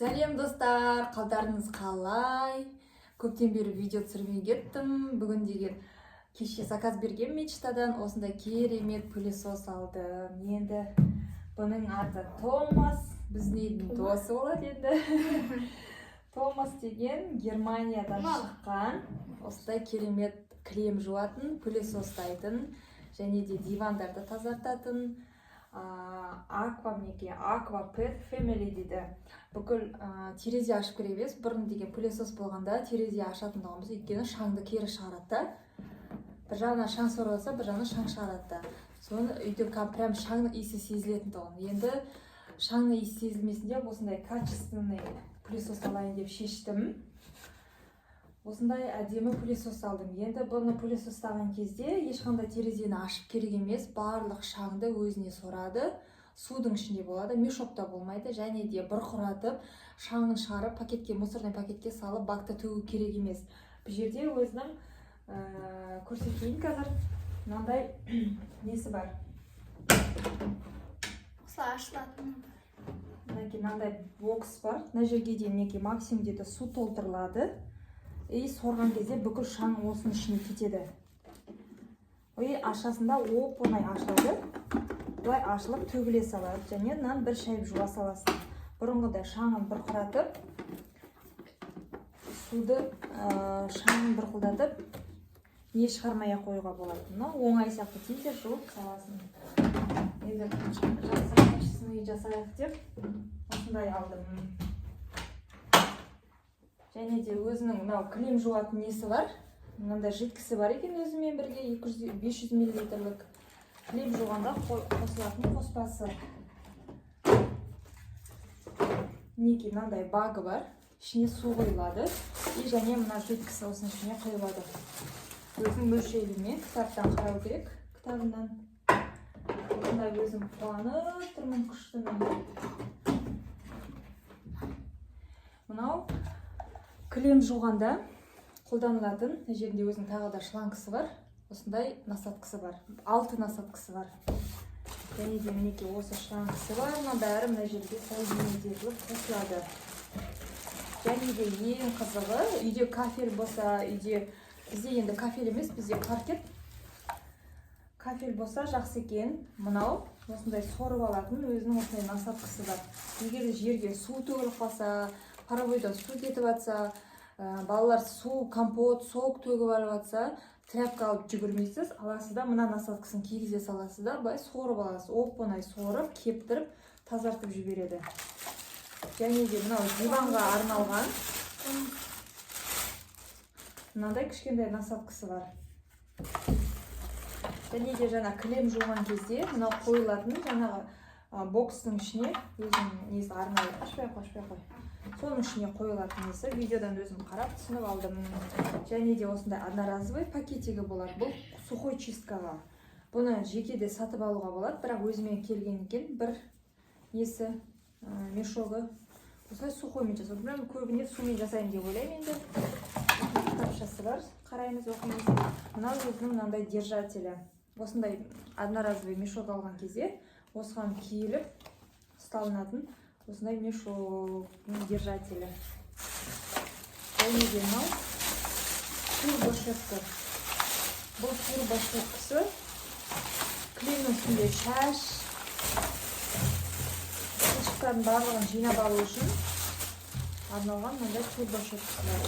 Сәлем достар, қалдарыңыз қалай? Көптен бері видео түсірмей кеттім. Бүгін деген кеше заказ берген мечтадан осындай керемет пылесос алдым. Енді бұның аты Томас, біздің досы болады енді. Томас деген Германиядан шыққан, осындай керемет крем жуатын, пылесостайтын, және де дивандарды тазартатын. Aqua Pet Family дейді. Бүкіл терезе ашып кіре бересіз. Бұрын деген пылесос болғанда терезе ашатындығымыз, өйткені шаңды кері шығарады. Бір жағынан шаң сорғалса, бір жағынан шаң шығарады. Соны үйде прям шаңның иісі сезілетін тұғын. Енді шаңның иісі сезілмесінде осындай качественный пылесос алайын деп шештім. Осындай әдемі пылесос алдым. Енді бұны пылесостаған кезде ешқандай терезені ашып керек емес, барлық шаңды өзіне сорады. Судың ішінде болады, мешокта болмайды, және де бұрқыратып, шаңын шығарып, пакетке, мусорный пакетке салып, бакты төгу керек емес. Бұл жерде өзінің көрсетейін қазір. Мынандай несі бар. Осылай ашылатын. Мынандай бокс бар. Мына жерге дейін максимум деді су толтырылады. И сорған кезде бүкіл шаң осының ішіне кетеді. Ашасында оп-оңай ашылады. Бұлай ашылып төгіле салады. Және нан бір шайып жуа саласың. Бұрынғыдай шаңын бұрқыратып, суды шаңын бұрқылдатып, не шығармай қоюға болады. Оңай сияқты тез жуып саласың. Енді жақсы качественный жасайық деп осындай алдым. Және де өзінің крем жуатын несі бар. Мынандай жидкісі бар екен өзімен бірге 500 мл крем жуғанда қосылатын қоспасы. Неге мынандай багы бар. Ішіне су құйылады. И және мына жидкісі осының ішіне құйылады. Өзінің мөлшерімен кітаптан қарау керек. Кітабынан. Осындай өзім қуанып тұрмын күштімін. Мынау крем жуғанда қолданылатын, жерінде өзінің тағы да шлангысы бар. Осындай насадкасы бар. 6 насадкасы бар. Және де мінеке осы шлангысы бар. Бәрі мына жерге соединителіп қосылады. Және де ең қызығы, үйде кафель болса, бізде енді кафель емес, бізде паркет. Кафель болса жақсы екен. Мынау осындай сорып алатын өзінің осындай насадкасы бар. Егер жерге су төгіліп қалса, паровойдан су кетіп жатса, балалар су, компот, сок төгіп алып жатса, тряпка алып жүгірмейсіз, аласыз да, мына насадкасын кигізе саласыз да, былай сорып аласыз. Оп-оңай сорып, кептіріп, тазартып жібереді. Және де мынау диванға арналған мынандай кішкентай насадкасы бар. Және де жаңа крем жуған кезде мынау қойылатын жаңағы бокстың ішіне өзінің несі арнайы ашпай қой. Соның ішіне қойылатын несі. Видеодан өзім қарап түсініп алдым. Және де осындай одноразовый пакетигі болады. Бұл сухой чисткаға. Бұны жекеде сатып алуға болады, бірақ өзімен келген екен бір несі мешогы. Осылай сухоймен жасау. Мен көбіне сумен жасаймын деп ойлаймын енді. Кітапшасы бар. Қараймыз, оқимыз. Мынау өзінің мынандай держателі. Осындай одноразовый мешок алған кезде осыған киіліп ұсталынатын осындай мешоктың держателі. Және де мынау турбошетка. Бұл турбошеткасы кремнің үстінде шаш, қылшықтардың барлығын жинап алу үшін арналған мынандай турбошеткасы бар.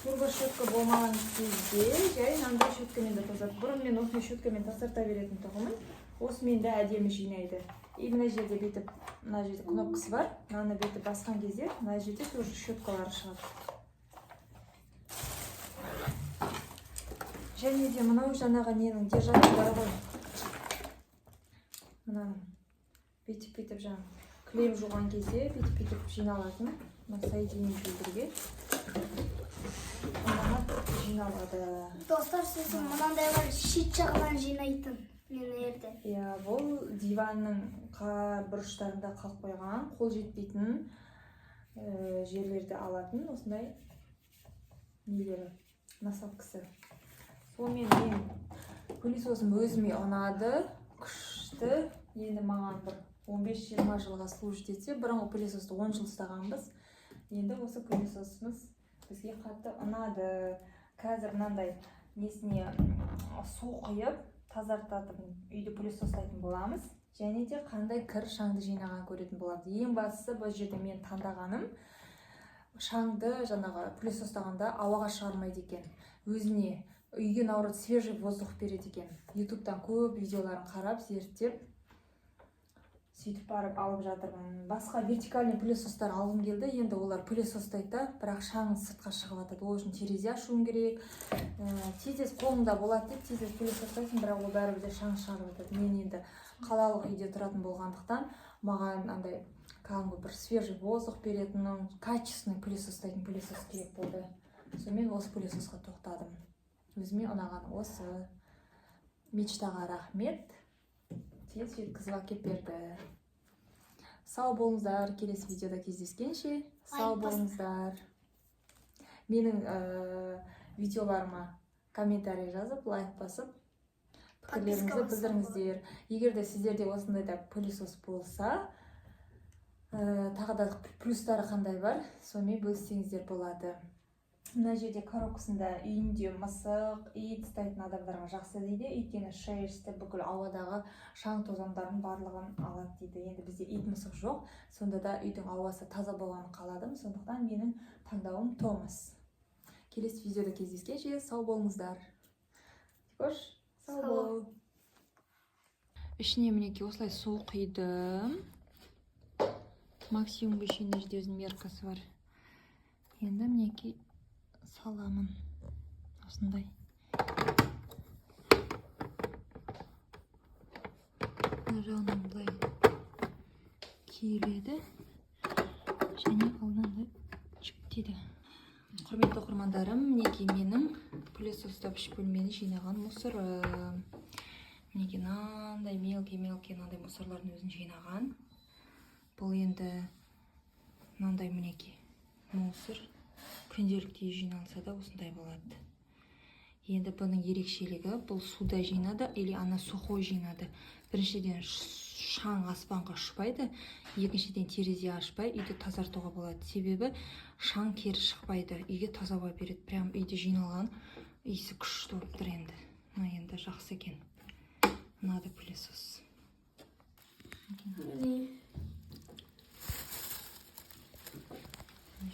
Турбошетка болмаған кезде жай мынандай щеткамен де тазартып. Бұрын мен осындай щеткамен тазарта беретін тұғымын. Осымен де әдемі жинайды. И мына жерде бүйтіп, мына жерде кнопкасы бар. Мынаны бүйтіп басқан кезде мына жерде тоже щеткалары шығады. Және де мынау жаңағы ненің держателі бар ғой. Мынаның бүйтіп жаңағы крем жуған кезде бүйтіп жиналатын. Мына соединителдерге жиналады. Достар, сіздің мынандай бар, шет жағынан жинайтын мен ерде. Бұл диванның бұрыштарында қалып қойған, қол жетпейтін жерлерді алатын осындай нелері, насадкасы. Сонымен мен пылесосым өзіме ұнады, күшті. Енді маған бір 15-20 жылға служить етсе, бұрынғы пылесосты 10 жыл ұстағанбыз. Енді осы пылесосымыз бізге қатты ұнады. Қазір мынандай несіне су құйып, тазартатын үйді пылесостайтын боламыз. Және де қандай кір шаңды жинаған көретін болады. Ең бастысы бұл жерде мен таңдағаным шаңды жаңағы пылесостағанда ауаға шығармайды екен. Өзіне үйге наоборот свежий воздух береді екен. Ютубтан көп видеоларын қарап, зерттеп, сөйтіп барып алып жатырмын. Басқа вертикальный пылесостар алғым келді. Енді олар пылесостайды, бірақ шаң сыртқа шығып жатады. Ол үшін терезе ашуым керек. Тез қолымда болады деп тез пылесостайсың, бірақ ол бәрібір де шаң шығарып жатады. Мен енді қалалық үйде тұратын болғандықтан маған андай кәдімгі бір свежий воздух беретін, качественный пылесостайтын пылесос керек болды. Сонымен осы пылесосқа тоқтадым. Өзіме ұнаған осы. Мечтаға рахмет. Тез жеткізіп әкеп берді. Сау болыңыздар. Келесі видеода кездескенше сау болыңыздар. Менің видеоларыма комментарий жазып, лайк басып, пікірлеріңізді білдіріңіздер. Егер де сіздерде осындай да пылесос болса, тағы да плюстары қандай бар, сонымен бөліссеңіздер болады. Мына жерде коробкасында үйінде мысық, ит ұстайтын адамдарға жақсы дейді. Өйткені шерсті бүкіл ауадағы шаң тозаңдардың барлығын алады дейді. Енді бізде ит мысық жоқ, сонда да үйдің ауасы таза болғанын қаладым. Сондықтан менің таңдауым Томас. Келесі видеода кездескенше сау болыңыздар. Қош, сау бол. Ішіне мінеки осылай су құйдым. Максимум ішіне жерде өзінің меркасы бар. Енді мінеки саламын осындай. Мына жағынан былай киіледі және алдынан жүктейді. Құрметті оқырмандарым, мінеки менің пылесостап үш бөлмені жинаған мусорым. Мінеки мынандай мелкий мынандай мусорлардың өзін жинаған. Бұл енді мынандай мінеки мусор. Күнделікті жиналса да осындай болады. Енді бұның ерекшелігі, бұл суда жинады, или ана сухой жинады. Біріншіден шаң аспанға ұшпайды, екіншіден терезе ашпай, үйді тазартуға болады. Себебі шаң кері шықпайды, үйге таза ауа береді. Прям үйде жиналған иісі күшті болып тұр енді. Мына енді жақсы екен. Мынады пылесос.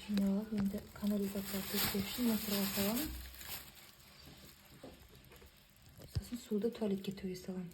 Жиналып, енді канализация төсеу үшін мусорға саламын. Сосын суды туалетке төге саламын.